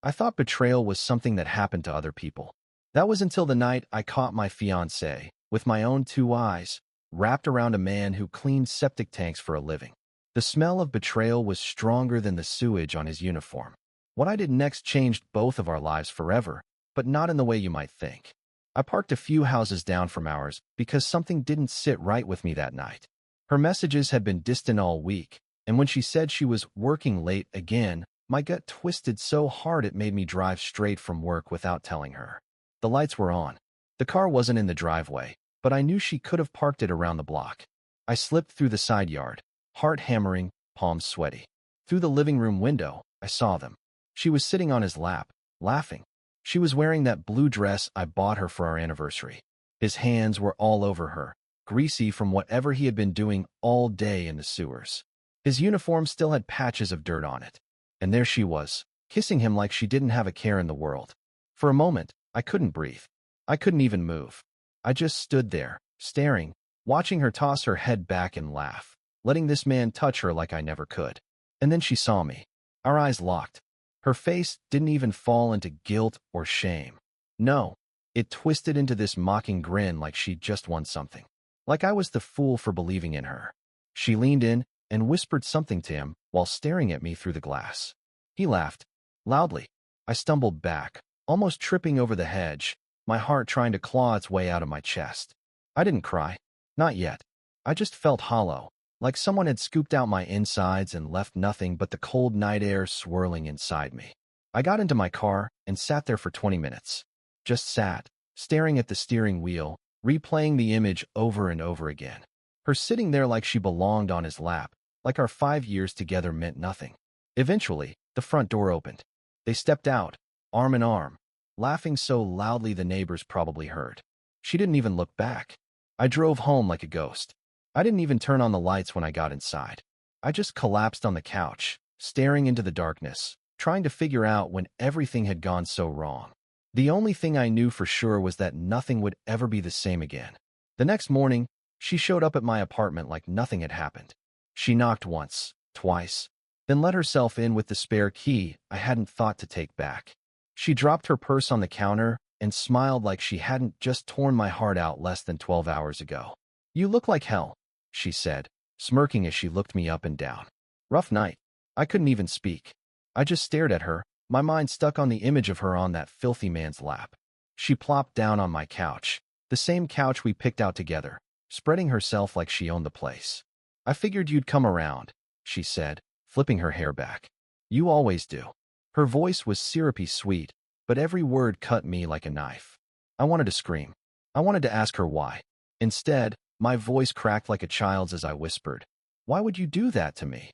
I thought betrayal was something that happened to other people. That was until the night I caught my fiancée, with my own two eyes, wrapped around a man who cleaned septic tanks for a living. The smell of betrayal was stronger than the sewage on his uniform. What I did next changed both of our lives forever, but not in the way you might think. I parked a few houses down from ours because something didn't sit right with me that night. Her messages had been distant all week, and when she said she was working late again, my gut twisted so hard it made me drive straight from work without telling her. The lights were on. The car wasn't in the driveway, but I knew she could have parked it around the block. I slipped through the side yard, heart hammering, palms sweaty. Through the living room window, I saw them. She was sitting on his lap, laughing. She was wearing that blue dress I bought her for our anniversary. His hands were all over her, greasy from whatever he had been doing all day in the sewers. His uniform still had patches of dirt on it. And there she was, kissing him like she didn't have a care in the world. For a moment, I couldn't breathe. I couldn't even move. I just stood there, staring, watching her toss her head back and laugh, letting this man touch her like I never could. And then she saw me. Our eyes locked. Her face didn't even fall into guilt or shame. No, it twisted into this mocking grin like she'd just won something. Like I was the fool for believing in her. She leaned in and whispered something to him while staring at me through the glass. He laughed, loudly. I stumbled back, almost tripping over the hedge, my heart trying to claw its way out of my chest. I didn't cry. Not yet. I just felt hollow, like someone had scooped out my insides and left nothing but the cold night air swirling inside me. I got into my car and sat there for 20 minutes. Just sat, staring at the steering wheel, replaying the image over and over again. Her sitting there like she belonged on his lap, like our 5 years together meant nothing. Eventually, the front door opened. They stepped out, arm in arm, laughing so loudly the neighbors probably heard. She didn't even look back. I drove home like a ghost. I didn't even turn on the lights when I got inside. I just collapsed on the couch, staring into the darkness, trying to figure out when everything had gone so wrong. The only thing I knew for sure was that nothing would ever be the same again. The next morning, she showed up at my apartment like nothing had happened. She knocked once, twice, then let herself in with the spare key I hadn't thought to take back. She dropped her purse on the counter and smiled like she hadn't just torn my heart out less than 12 hours ago. "You look like hell," she said, smirking as she looked me up and down. Rough night. I couldn't even speak. I just stared at her, my mind stuck on the image of her on that filthy man's lap. She plopped down on my couch, the same couch we picked out together, spreading herself like she owned the place. "I figured you'd come around," she said, flipping her hair back. "You always do." Her voice was syrupy sweet, but every word cut me like a knife. I wanted to scream. I wanted to ask her why. Instead, my voice cracked like a child's as I whispered, "Why would you do that to me?"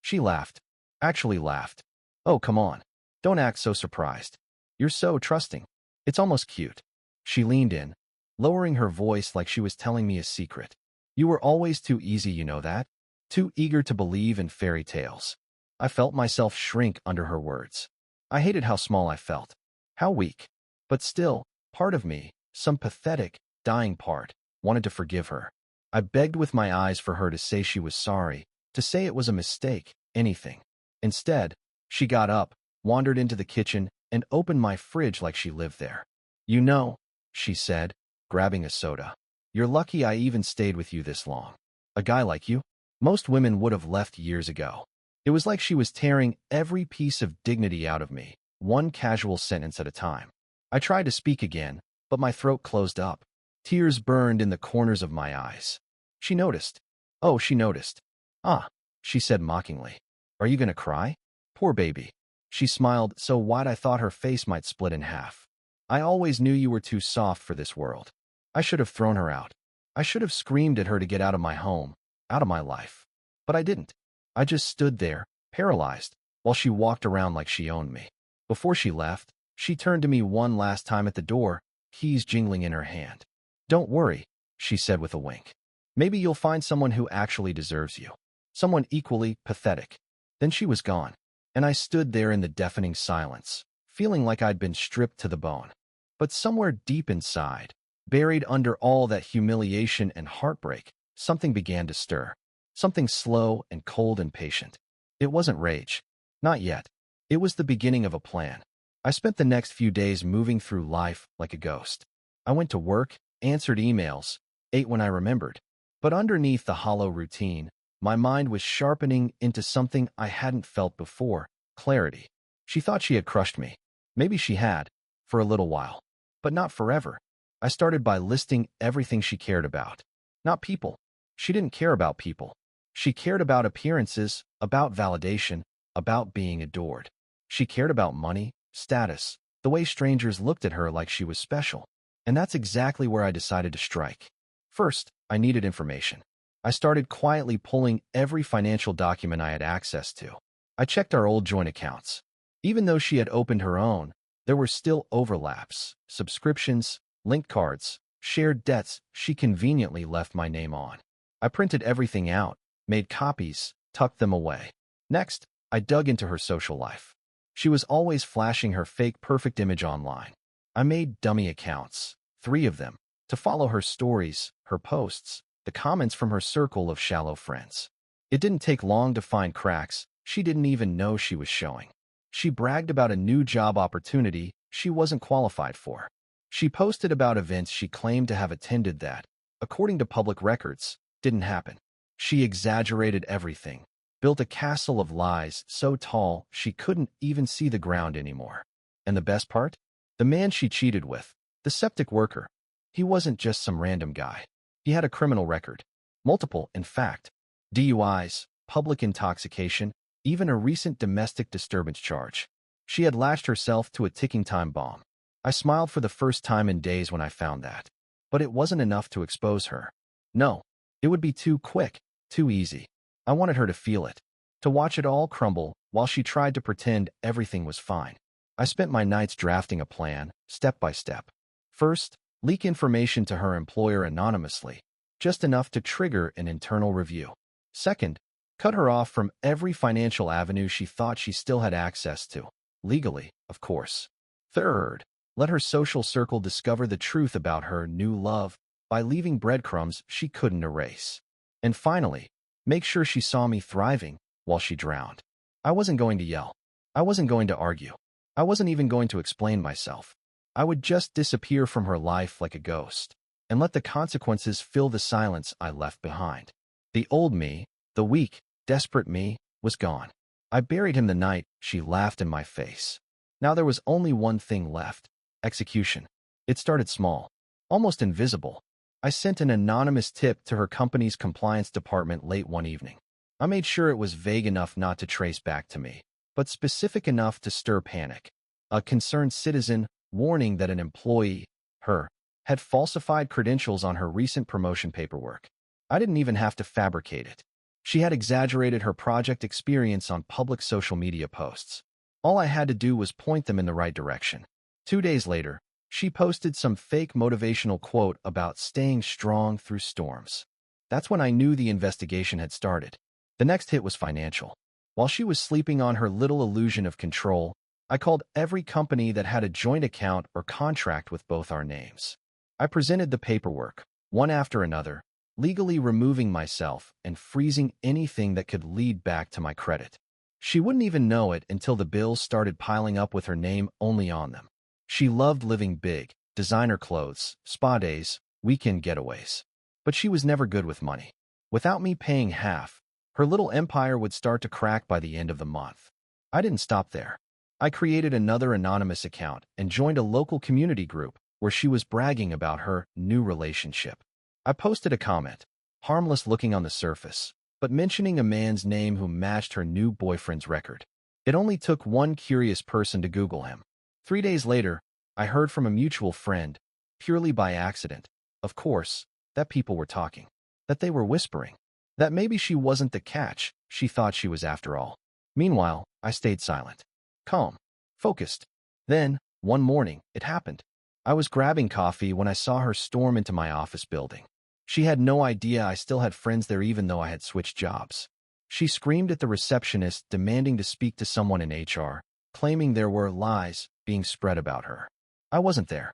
She laughed. Actually laughed. "Oh, come on. Don't act so surprised. You're so trusting. It's almost cute." She leaned in, lowering her voice like she was telling me a secret. "You were always too easy, you know that? Too eager to believe in fairy tales." I felt myself shrink under her words. I hated how small I felt. How weak. But still, part of me, some pathetic, dying part, wanted to forgive her. I begged with my eyes for her to say she was sorry, to say it was a mistake, anything. Instead, she got up, wandered into the kitchen, and opened my fridge like she lived there. "You know," she said, grabbing a soda, "you're lucky I even stayed with you this long. A guy like you? Most women would have left years ago." It was like she was tearing every piece of dignity out of me, one casual sentence at a time. I tried to speak again, but my throat closed up. Tears burned in the corners of my eyes. She noticed. Oh, she noticed. "Ah," she said mockingly. "Are you gonna cry? Poor baby." She smiled so wide I thought her face might split in half. "I always knew you were too soft for this world. I should have thrown her out. I should have screamed at her to get out of my home, out of my life. But I didn't. I just stood there, paralyzed, while she walked around like she owned me. Before she left, she turned to me one last time at the door, keys jingling in her hand. "Don't worry," she said with a wink. "Maybe you'll find someone who actually deserves you. Someone equally pathetic." Then she was gone, and I stood there in the deafening silence, feeling like I'd been stripped to the bone. But somewhere deep inside, buried under all that humiliation and heartbreak, something began to stir. Something slow and cold and patient. It wasn't rage. Not yet. It was the beginning of a plan. I spent the next few days moving through life like a ghost. I went to work, answered emails, ate when I remembered. But underneath the hollow routine, my mind was sharpening into something I hadn't felt before: clarity. She thought she had crushed me. Maybe she had, for a little while. But not forever. I started by listing everything she cared about. Not people. She didn't care about people. She cared about appearances, about validation, about being adored. She cared about money, status, the way strangers looked at her like she was special. And that's exactly where I decided to strike. First, I needed information. I started quietly pulling every financial document I had access to. I checked our old joint accounts. Even though she had opened her own, there were still overlaps, subscriptions, linked cards, shared debts she conveniently left my name on. I printed everything out, made copies, tucked them away. Next, I dug into her social life. She was always flashing her fake perfect image online. I made dummy accounts, 3 of them, to follow her stories, her posts, the comments from her circle of shallow friends. It didn't take long to find cracks she didn't even know she was showing. She bragged about a new job opportunity she wasn't qualified for. She posted about events she claimed to have attended that, according to public records, didn't happen. She exaggerated everything, built a castle of lies so tall she couldn't even see the ground anymore. And the best part? The man she cheated with, the septic worker, he wasn't just some random guy. He had a criminal record. Multiple, in fact. DUIs, public intoxication, even a recent domestic disturbance charge. She had latched herself to a ticking time bomb. I smiled for the first time in days when I found that. But it wasn't enough to expose her. No, it would be too quick, too easy. I wanted her to feel it, to watch it all crumble while she tried to pretend everything was fine. I spent my nights drafting a plan, step by step. First, leak information to her employer anonymously, just enough to trigger an internal review. Second, cut her off from every financial avenue she thought she still had access to, legally, of course. Third, let her social circle discover the truth about her new love by leaving breadcrumbs she couldn't erase. And finally, make sure she saw me thriving while she drowned. I wasn't going to yell. I wasn't going to argue. I wasn't even going to explain myself. I would just disappear from her life like a ghost and let the consequences fill the silence I left behind. The old me, the weak, desperate me, was gone. I buried him the night she laughed in my face. Now there was only one thing left: execution. It started small, almost invisible. I sent an anonymous tip to her company's compliance department late one evening. I made sure it was vague enough not to trace back to me, but specific enough to stir panic. A concerned citizen warning that an employee, her, had falsified credentials on her recent promotion paperwork. I didn't even have to fabricate it. She had exaggerated her project experience on public social media posts. All I had to do was point them in the right direction. 2 days later, she posted some fake motivational quote about staying strong through storms. That's when I knew the investigation had started. The next hit was financial. While she was sleeping on her little illusion of control, I called every company that had a joint account or contract with both our names. I presented the paperwork, one after another, legally removing myself and freezing anything that could lead back to my credit. She wouldn't even know it until the bills started piling up with her name only on them. She loved living big, designer clothes, spa days, weekend getaways. But she was never good with money. Without me paying half, her little empire would start to crack by the end of the month. I didn't stop there. I created another anonymous account and joined a local community group where she was bragging about her new relationship. I posted a comment, harmless looking on the surface, but mentioning a man's name who matched her new boyfriend's record. It only took one curious person to Google him. 3 days later, I heard from a mutual friend, purely by accident, of course, that people were talking, that they were whispering, that maybe she wasn't the catch she thought she was after all. Meanwhile, I stayed silent, calm, focused. Then, one morning, it happened. I was grabbing coffee when I saw her storm into my office building. She had no idea I still had friends there even though I had switched jobs. She screamed at the receptionist, demanding to speak to someone in HR, claiming there were lies being spread about her. I wasn't there.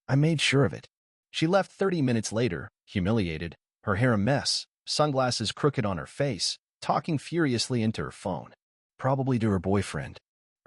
I made sure of it. She left 30 minutes later, humiliated, her hair a mess, sunglasses crooked on her face, talking furiously into her phone. Probably to her boyfriend.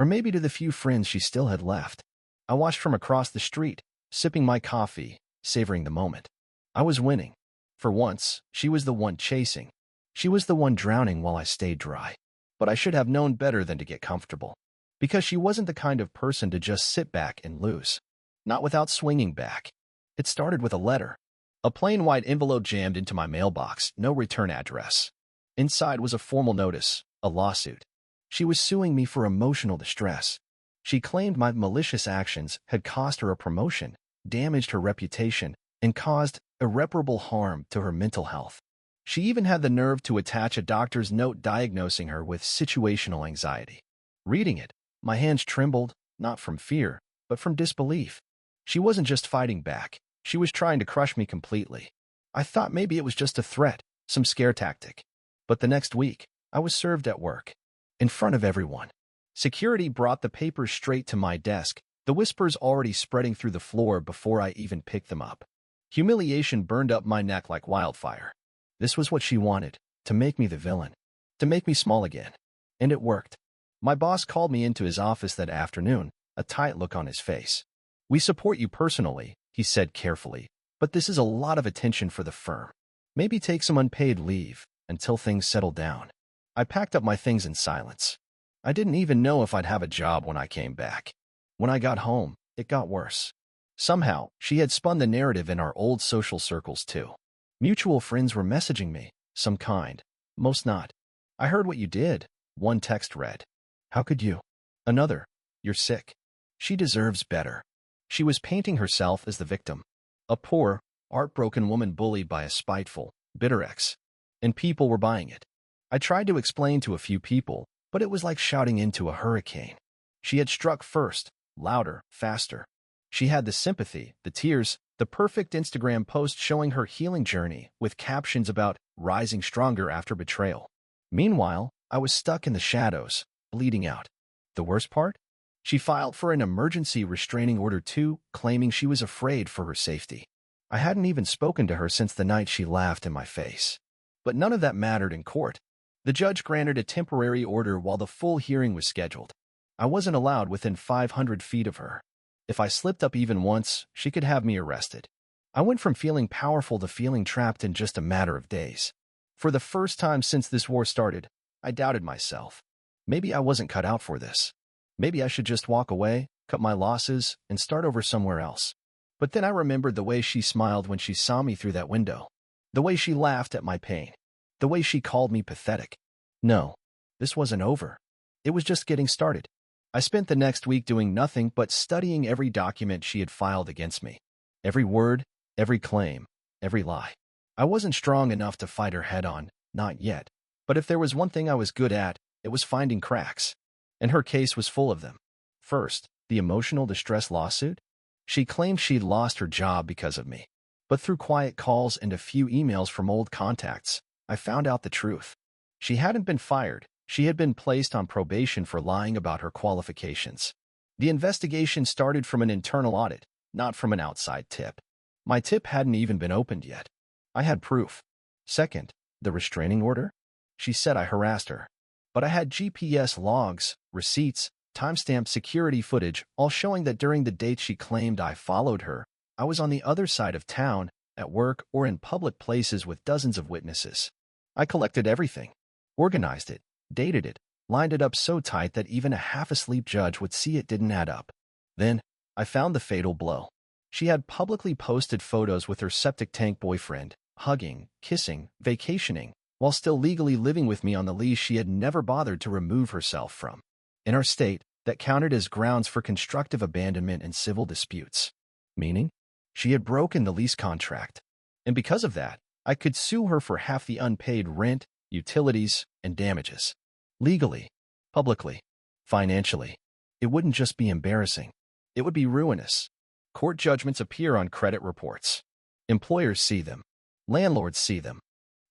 Or maybe to the few friends she still had left. I watched from across the street, sipping my coffee, savoring the moment. I was winning. For once, she was the one chasing. She was the one drowning while I stayed dry. But I should have known better than to get comfortable. Because she wasn't the kind of person to just sit back and lose. Not without swinging back. It started with a letter. A plain white envelope jammed into my mailbox, no return address. Inside was a formal notice, a lawsuit. She was suing me for emotional distress. She claimed my malicious actions had cost her a promotion, damaged her reputation, and caused irreparable harm to her mental health. She even had the nerve to attach a doctor's note diagnosing her with situational anxiety. Reading it, my hands trembled, not from fear, but from disbelief. She wasn't just fighting back. She was trying to crush me completely. I thought maybe it was just a threat, some scare tactic. But the next week, I was served at work. In front of everyone. Security brought the papers straight to my desk, the whispers already spreading through the floor before I even picked them up. Humiliation burned up my neck like wildfire. This was what she wanted, to make me the villain, to make me small again. And it worked. My boss called me into his office that afternoon, a tight look on his face. "We support you personally," he said carefully, "but this is a lot of attention for the firm. Maybe take some unpaid leave until things settle down." I packed up my things in silence. I didn't even know if I'd have a job when I came back. When I got home, it got worse. Somehow, she had spun the narrative in our old social circles too. Mutual friends were messaging me, some kind, most not. "I heard what you did," one text read. "How could you?" Another, "You're sick." She deserves better. She was painting herself as the victim. A poor, heartbroken woman bullied by a spiteful, bitter ex. And people were buying it. I tried to explain to a few people, but it was like shouting into a hurricane. She had struck first, louder, faster. She had the sympathy, the tears, the perfect Instagram post showing her healing journey with captions about rising stronger after betrayal. Meanwhile, I was stuck in the shadows, bleeding out. The worst part? She filed for an emergency restraining order too, claiming she was afraid for her safety. I hadn't even spoken to her since the night she laughed in my face. But none of that mattered in court. The judge granted a temporary order while the full hearing was scheduled. I wasn't allowed within 500 feet of her. If I slipped up even once, she could have me arrested. I went from feeling powerful to feeling trapped in just a matter of days. For the first time since this war started, I doubted myself. Maybe I wasn't cut out for this. Maybe I should just walk away, cut my losses, and start over somewhere else. But then I remembered the way she smiled when she saw me through that window. The way she laughed at my pain. The way she called me pathetic. No, this wasn't over. It was just getting started. I spent the next week doing nothing but studying every document she had filed against me. Every word, every claim, every lie. I wasn't strong enough to fight her head-on, not yet. But if there was one thing I was good at, it was finding cracks. And her case was full of them. First, the emotional distress lawsuit. She claimed she'd lost her job because of me. But through quiet calls and a few emails from old contacts, I found out the truth. She hadn't been fired. She had been placed on probation for lying about her qualifications. The investigation started from an internal audit, not from an outside tip. My tip hadn't even been opened yet. I had proof. Second, the restraining order. She said I harassed her. But I had GPS logs, receipts, timestamp security footage, all showing that during the dates she claimed I followed her, I was on the other side of town, at work, or in public places with dozens of witnesses. I collected everything, organized it, dated it, lined it up so tight that even a half-asleep judge would see it didn't add up. Then, I found the fatal blow. She had publicly posted photos with her septic tank boyfriend, hugging, kissing, vacationing, while still legally living with me on the lease she had never bothered to remove herself from. In our state, that counted as grounds for constructive abandonment in civil disputes. Meaning, she had broken the lease contract. And because of that, I could sue her for half the unpaid rent, utilities, and damages. Legally, publicly, financially. It wouldn't just be embarrassing. It would be ruinous. Court judgments appear on credit reports. Employers see them. Landlords see them.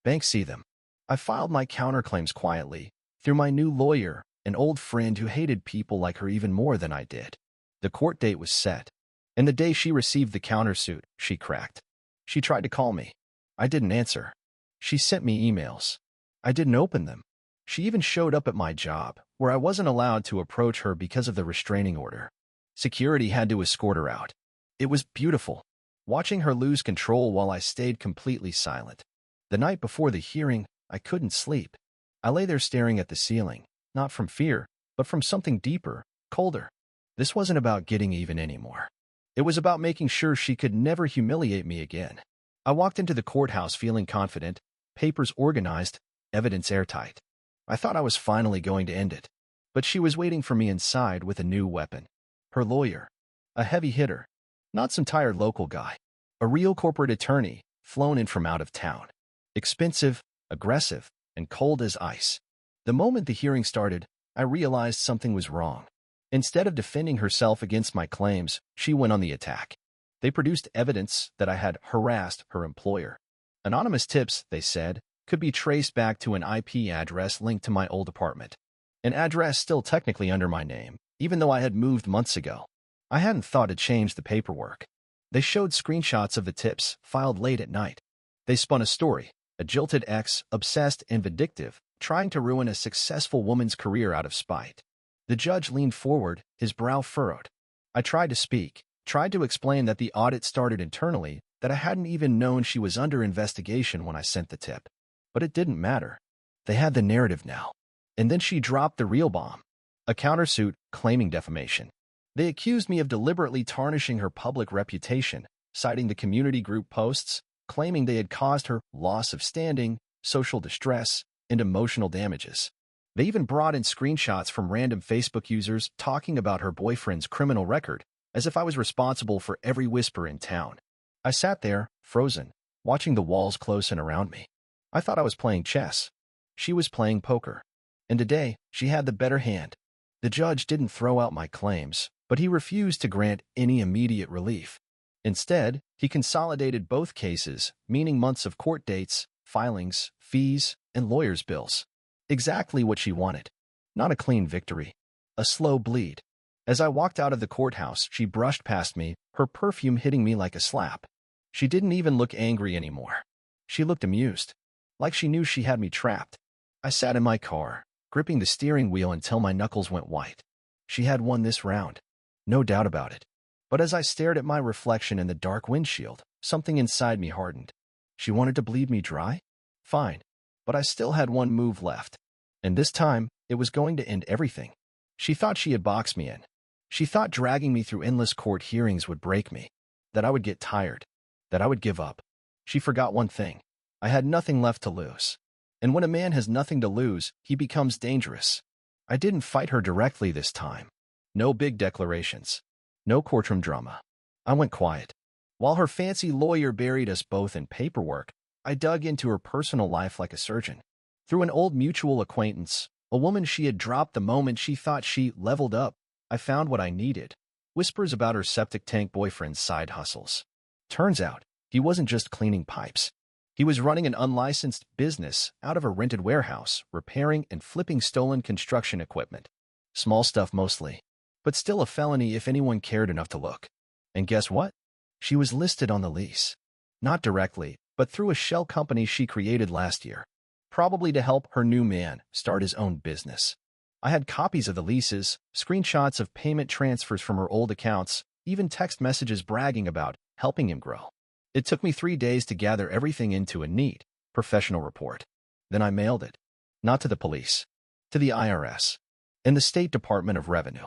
Banks see them. I filed my counterclaims quietly, through my new lawyer, an old friend who hated people like her even more than I did. The court date was set. And the day she received the countersuit, she cracked. She tried to call me. I didn't answer. She sent me emails. I didn't open them. She even showed up at my job, where I wasn't allowed to approach her because of the restraining order. Security had to escort her out. It was beautiful, watching her lose control while I stayed completely silent. The night before the hearing, I couldn't sleep. I lay there staring at the ceiling, not from fear, but from something deeper, colder. This wasn't about getting even anymore. It was about making sure she could never humiliate me again. I walked into the courthouse feeling confident, papers organized, evidence airtight. I thought I was finally going to end it. But she was waiting for me inside with a new weapon. Her lawyer. A heavy hitter. Not some tired local guy. A real corporate attorney, flown in from out of town. Expensive, aggressive, and cold as ice. The moment the hearing started, I realized something was wrong. Instead of defending herself against my claims, she went on the attack. They produced evidence that I had harassed her employer. Anonymous tips, they said, could be traced back to an IP address linked to my old apartment. An address still technically under my name, even though I had moved months ago. I hadn't thought to change the paperwork. They showed screenshots of the tips, filed late at night. They spun a story, a jilted ex, obsessed and vindictive, trying to ruin a successful woman's career out of spite. The judge leaned forward, his brow furrowed. I tried to speak, tried to explain that the audit started internally, that I hadn't even known she was under investigation when I sent the tip. But it didn't matter. They had the narrative now. And then she dropped the real bomb. A countersuit claiming defamation. They accused me of deliberately tarnishing her public reputation, citing the community group posts, claiming they had caused her loss of standing, social distress, and emotional damages. They even brought in screenshots from random Facebook users talking about her boyfriend's criminal record, as if I was responsible for every whisper in town. I sat there, frozen, watching the walls close in around me. I thought I was playing chess. She was playing poker. And today, she had the better hand. The judge didn't throw out my claims, but he refused to grant any immediate relief. Instead, he consolidated both cases, meaning months of court dates, filings, fees, and lawyers' bills. Exactly what she wanted. Not a clean victory. A slow bleed. As I walked out of the courthouse, she brushed past me, her perfume hitting me like a slap. She didn't even look angry anymore. She looked amused. Like she knew she had me trapped. I sat in my car, gripping the steering wheel until my knuckles went white. She had won this round. No doubt about it. But as I stared at my reflection in the dark windshield, something inside me hardened. She wanted to bleed me dry? Fine. But I still had one move left. And this time, it was going to end everything. She thought she had boxed me in. She thought dragging me through endless court hearings would break me. That I would get tired. That I would give up. She forgot one thing. I had nothing left to lose. And when a man has nothing to lose, he becomes dangerous. I didn't fight her directly this time. No big declarations. No courtroom drama. I went quiet. While her fancy lawyer buried us both in paperwork, I dug into her personal life like a surgeon. Through an old mutual acquaintance, a woman she had dropped the moment she thought she leveled up, I found what I needed. Whispers about her septic tank boyfriend's side hustles. Turns out, he wasn't just cleaning pipes. He was running an unlicensed business out of a rented warehouse, repairing and flipping stolen construction equipment. Small stuff mostly, but still a felony if anyone cared enough to look. And guess what? She was listed on the lease. Not directly, but through a shell company she created last year. Probably to help her new man start his own business. I had copies of the leases, screenshots of payment transfers from her old accounts, even text messages bragging about helping him grow. It took me 3 days to gather everything into a neat, professional report. Then I mailed it. Not to the police. To the IRS. And the State Department of Revenue.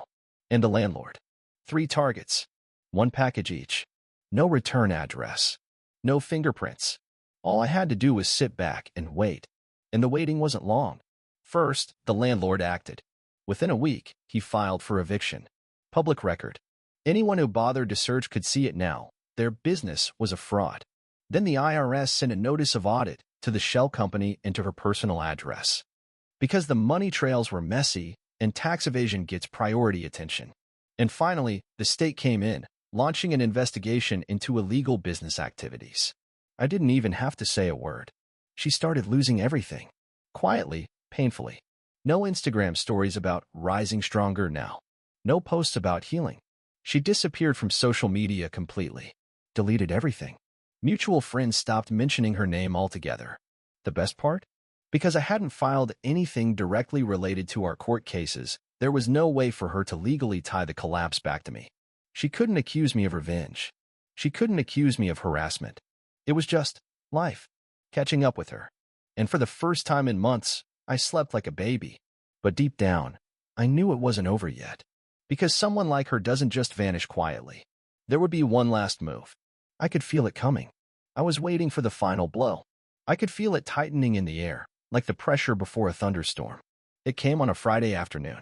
And the landlord. 3 targets. 1 package each. No return address. No fingerprints. All I had to do was sit back and wait. And the waiting wasn't long. First, the landlord acted. Within a week, he filed for eviction. Public record. Anyone who bothered to search could see it now. Their business was a fraud. Then the IRS sent a notice of audit to the shell company and to her personal address. Because the money trails were messy and tax evasion gets priority attention. And finally, the state came in, launching an investigation into illegal business activities. I didn't even have to say a word. She started losing everything. Quietly, painfully. No Instagram stories about rising stronger now. No posts about healing. She disappeared from social media completely. Deleted everything. Mutual friends stopped mentioning her name altogether. The best part? Because I hadn't filed anything directly related to our court cases, there was no way for her to legally tie the collapse back to me. She couldn't accuse me of revenge. She couldn't accuse me of harassment. It was just life, catching up with her. And for the first time in months, I slept like a baby. But deep down, I knew it wasn't over yet. Because someone like her doesn't just vanish quietly. There would be one last move. I could feel it coming. I was waiting for the final blow. I could feel it tightening in the air, like the pressure before a thunderstorm. It came on a Friday afternoon.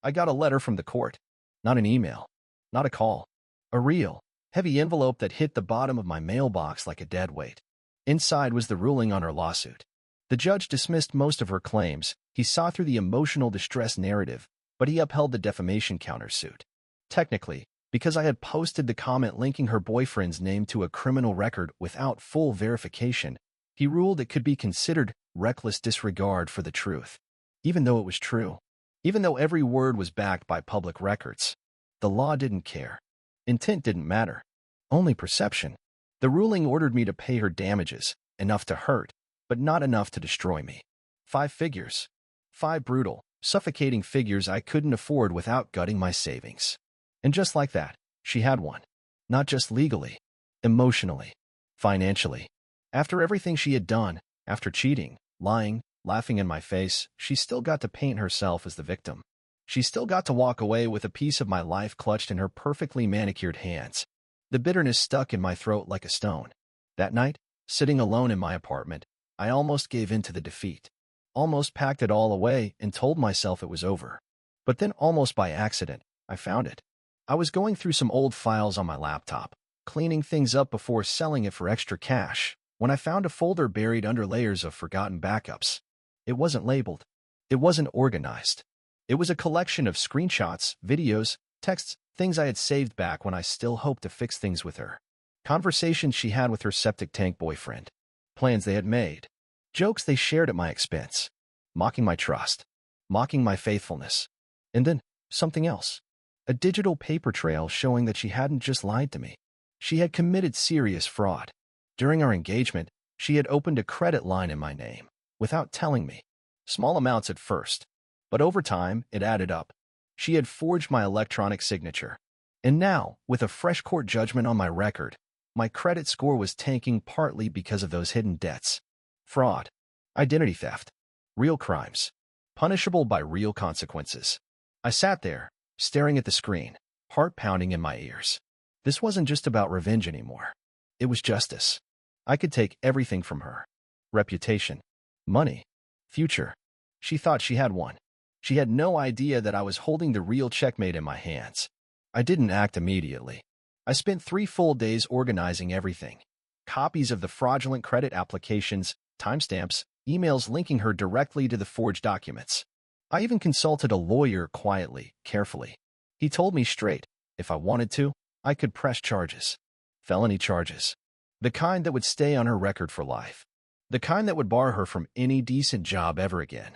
I got a letter from the court. Not an email. Not a call. A real, heavy envelope that hit the bottom of my mailbox like a dead weight. Inside was the ruling on her lawsuit. The judge dismissed most of her claims. He saw through the emotional distress narrative, but he upheld the defamation countersuit. Technically, because I had posted the comment linking her boyfriend's name to a criminal record without full verification, he ruled it could be considered reckless disregard for the truth. Even though it was true. Even though every word was backed by public records. The law didn't care. Intent didn't matter. Only perception. The ruling ordered me to pay her damages, enough to hurt, but not enough to destroy me. 5 figures. 5 brutal, suffocating figures I couldn't afford without gutting my savings. And just like that, she had one. Not just legally, emotionally, financially. After everything she had done, after cheating, lying, laughing in my face, she still got to paint herself as the victim. She still got to walk away with a piece of my life clutched in her perfectly manicured hands. The bitterness stuck in my throat like a stone. That night, sitting alone in my apartment, I almost gave in to the defeat. Almost packed it all away and told myself it was over. But then almost by accident, I found it. I was going through some old files on my laptop, cleaning things up before selling it for extra cash, when I found a folder buried under layers of forgotten backups. It wasn't labeled. It wasn't organized. It was a collection of screenshots, videos, texts, things I had saved back when I still hoped to fix things with her. Conversations she had with her septic tank boyfriend. Plans they had made. Jokes they shared at my expense. Mocking my trust. Mocking my faithfulness. And then, something else. A digital paper trail showing that she hadn't just lied to me. She had committed serious fraud. During our engagement, she had opened a credit line in my name, without telling me. Small amounts at first, but over time, it added up. She had forged my electronic signature. And now, with a fresh court judgment on my record, my credit score was tanking partly because of those hidden debts. Fraud. Identity theft. Real crimes. Punishable by real consequences. I sat there, staring at the screen, heart pounding in my ears. This wasn't just about revenge anymore. It was justice. I could take everything from her. Reputation. Money. Future. She thought she had one. She had no idea that I was holding the real checkmate in my hands. I didn't act immediately. I spent 3 full days organizing everything. Copies of the fraudulent credit applications, timestamps, emails linking her directly to the forged documents. I even consulted a lawyer quietly, carefully. He told me straight, if I wanted to, I could press charges. Felony charges. The kind that would stay on her record for life. The kind that would bar her from any decent job ever again.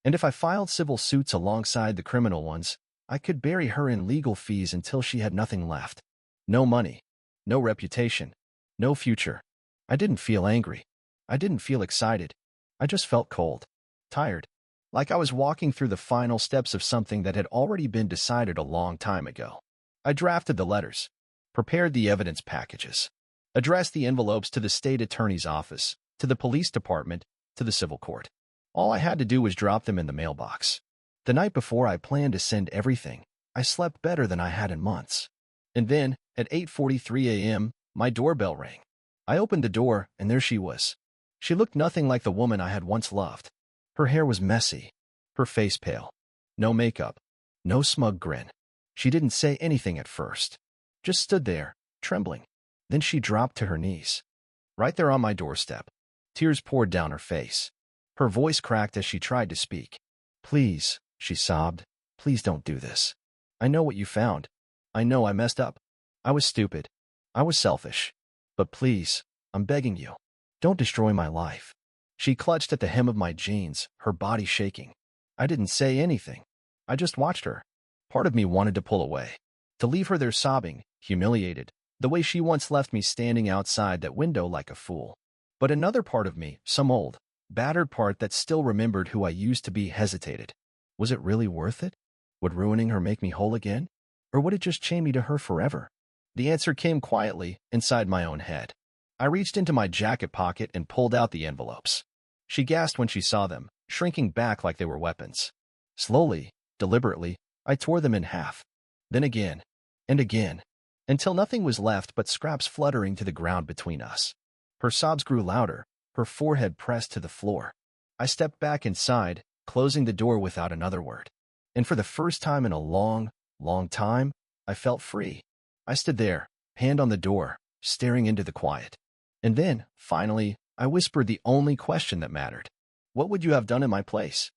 And if I filed civil suits alongside the criminal ones, I could bury her in legal fees until she had nothing left. No money. No reputation. No future. I didn't feel angry. I didn't feel excited. I just felt cold. Tired. Like I was walking through the final steps of something that had already been decided a long time ago. I drafted the letters. Prepared the evidence packages. Addressed the envelopes to the state attorney's office, to the police department, to the civil court. All I had to do was drop them in the mailbox. The night before I planned to send everything, I slept better than I had in months. And then, at 8:43 a.m., my doorbell rang. I opened the door, and there she was. She looked nothing like the woman I had once loved. Her hair was messy. Her face pale. No makeup. No smug grin. She didn't say anything at first. Just stood there, trembling. Then she dropped to her knees. Right there on my doorstep. Tears poured down her face. Her voice cracked as she tried to speak. "Please," she sobbed. "Please don't do this. I know what you found. I know I messed up. I was stupid. I was selfish. But please, I'm begging you. Don't destroy my life." She clutched at the hem of my jeans, her body shaking. I didn't say anything. I just watched her. Part of me wanted to pull away. To leave her there sobbing, humiliated, the way she once left me standing outside that window like a fool. But another part of me, some old, battered part that still remembered who I used to be hesitated. Was it really worth it? Would ruining her make me whole again? Or would it just chain me to her forever? The answer came quietly inside my own head. I reached into my jacket pocket and pulled out the envelopes. She gasped when she saw them, shrinking back like they were weapons. Slowly, deliberately, I tore them in half. Then again, and again, until nothing was left but scraps fluttering to the ground between us. Her sobs grew louder, her forehead pressed to the floor. I stepped back inside, closing the door without another word. And for the first time in a long, long time, I felt free. I stood there, hand on the door, staring into the quiet. And then, finally, I whispered the only question that mattered. What would you have done in my place?